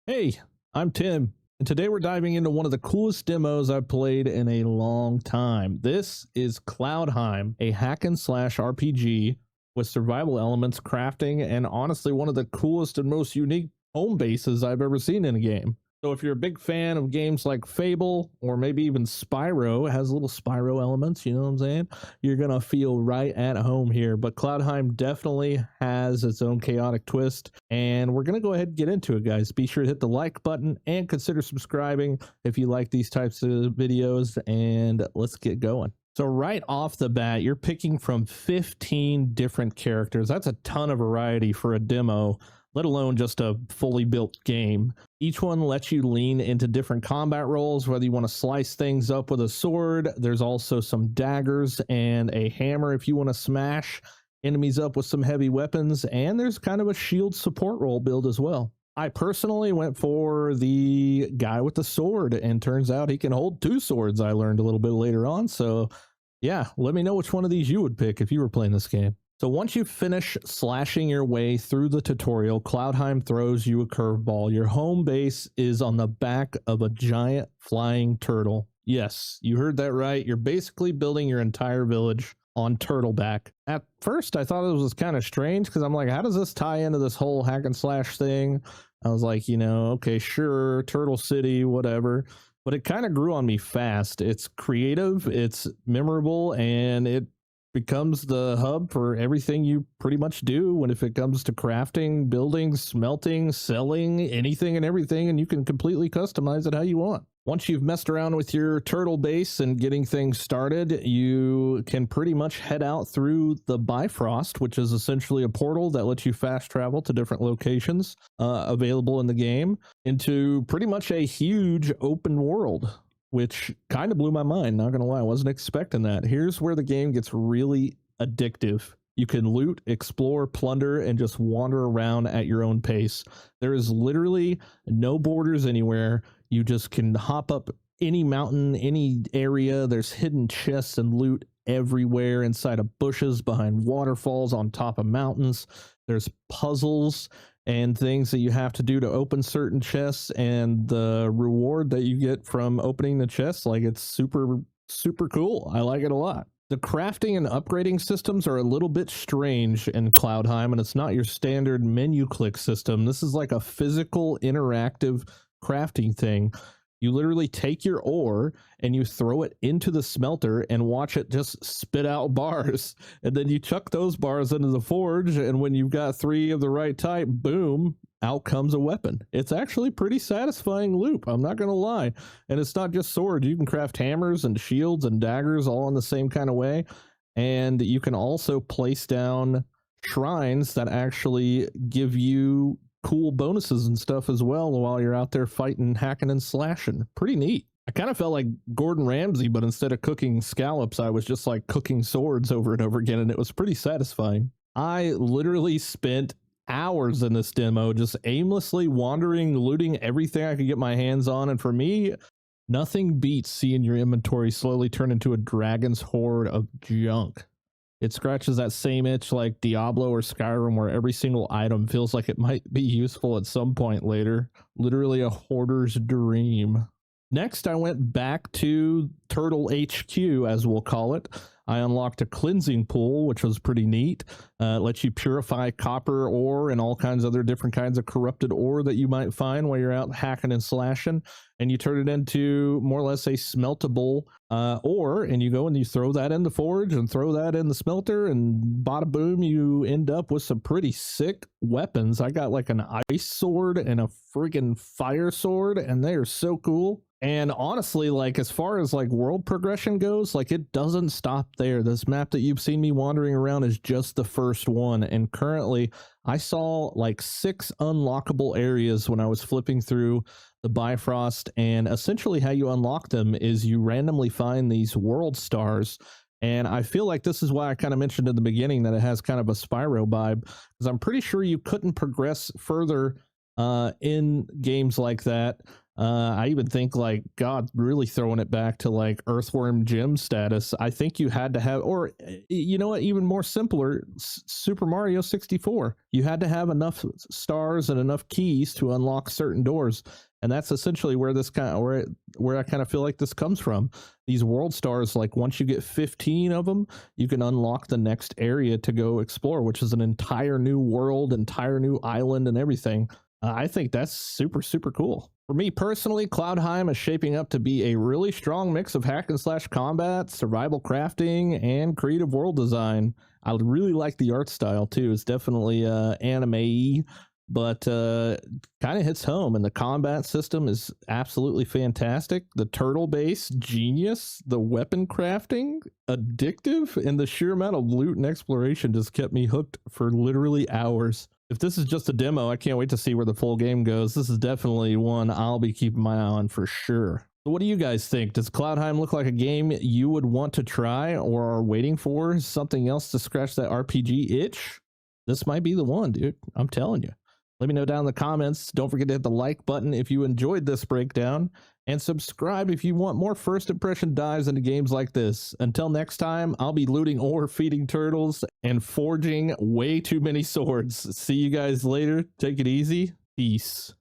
Hey, I'm Tim, and today we're diving into one of the coolest demos I've played in a long time. This is Cloudheim, a hack and slash RPG with survival elements, crafting, and honestly one of the coolest and most unique home bases I've ever seen in a game. So if you're a big fan of games like Fable or maybe even Spyro, it has little Spyro elements, you know what I'm saying? You're going to feel right at home here. But Cloudheim definitely has its own chaotic twist, and we're going to go ahead and get into it, guys. Be sure to hit the like button and consider subscribing if you like these types of videos, and let's get going. So right off the bat, you're picking from 15 different characters. That's a ton of variety for a demo, let alone just a fully built game. Each one lets you lean into different combat roles, whether you want to slice things up with a sword. There's also some daggers and a hammer if you want to smash enemies up with some heavy weapons, and there's kind of a shield support role build as well. I personally went for the guy with the sword, and turns out he can hold two swords, I learned a little bit later on. So yeah, let me know which one of these you would pick if you were playing this game. So once you finish slashing your way through the tutorial, Cloudheim throws you a curveball. Your home base is on the back of a giant flying turtle. Yes, you heard that right. You're basically building your entire village on turtleback. At first, I thought it was kind of strange because I'm like, how does this tie into this whole hack and slash thing? I was like, okay, sure, Turtle City, whatever. But it kind of grew on me fast. It's creative, it's memorable, and it becomes the hub for everything you pretty much do if it comes to crafting, building, smelting, selling, anything and everything, and you can completely customize it how you want. Once you've messed around with your turtle base and getting things started, you can pretty much head out through the Bifrost, which is essentially a portal that lets you fast travel to different locations available in the game, into pretty much a huge open world, which kind of blew my mind, not gonna lie. I wasn't expecting that. Here's where the game gets really addictive. You can loot, explore, plunder, and just wander around at your own pace. There is literally no borders anywhere. You just can hop up any mountain, any area. There's hidden chests and loot everywhere, inside of bushes, behind waterfalls, on top of mountains. There's puzzles and things that you have to do to open certain chests, and the reward that you get from opening the chests, like, it's super cool. I like it a lot. The crafting and upgrading systems are a little bit strange in Cloudheim, and it's not your standard menu click system. This is like a physical interactive crafting thing. You literally take your ore and you throw it into the smelter and watch it just spit out bars. And then you chuck those bars into the forge, and when you've got 3 of the right type, boom, out comes a weapon. It's actually pretty satisfying loop, I'm not going to lie. And it's not just swords. You can craft hammers and shields and daggers all in the same kind of way. And you can also place down shrines that actually give you cool bonuses and stuff as well while you're out there fighting, hacking, and slashing. Pretty neat. I kind of felt like Gordon Ramsay, but instead of cooking scallops, I was just like cooking swords over and over again, and it was pretty satisfying. I literally spent hours in this demo just aimlessly wandering, looting everything I could get my hands on, and for me, nothing beats seeing your inventory slowly turn into a dragon's horde of junk. It scratches that same itch like Diablo or Skyrim, where every single item feels like it might be useful at some point later. Literally a hoarder's dream. Next, I went back to Turtle HQ, as we'll call it. I unlocked a cleansing pool, which was pretty neat. It lets you purify copper ore and all kinds of other different kinds of corrupted ore that you might find while you're out hacking and slashing. And you turn it into more or less a smeltable ore, and you go and you throw that in the forge and throw that in the smelter, and bada boom, you end up with some pretty sick weapons. I got like an ice sword and a freaking fire sword, and they are so cool. And honestly, like, as far as like world progression goes, like, it doesn't stop there. This map that you've seen me wandering around is just the first one, and currently I saw like 6 unlockable areas when I was flipping through the Bifrost. And essentially how you unlock them is you randomly find these world stars, and I feel like this is why I kind of mentioned in the beginning that it has kind of a Spyro vibe, because I'm pretty sure you couldn't progress further in games like that I even think like God, really throwing it back to like Earthworm Jim status. I think you had to have, or you know what, even more simpler, Super Mario 64. You had to have enough stars and enough keys to unlock certain doors, and that's essentially where this kind of where I kind of feel like this comes from. These world stars, like once you get 15 of them, you can unlock the next area to go explore, which is an entire new world, entire new island, and everything. I think that's super, super cool. For me personally, Cloudheim is shaping up to be a really strong mix of hack and slash combat, survival crafting, and creative world design. I really like the art style too. It's definitely anime-y, but kind of hits home, and the combat system is absolutely fantastic. The turtle base, genius. The weapon crafting, addictive, and the sheer amount of loot and exploration just kept me hooked for literally hours. If this is just a demo, I can't wait to see where the full game goes. This is definitely one I'll be keeping my eye on for sure. So what do you guys think? Does Cloudheim look like a game you would want to try or are waiting for something else to scratch that RPG itch? This might be the one, dude. I'm telling you. Let me know down in the comments. Don't forget to hit the like button if you enjoyed this breakdown, and subscribe if you want more first impression dives into games like this. Until next time, I'll be looting ore, feeding turtles, and forging way too many swords. See you guys later. Take it easy. Peace.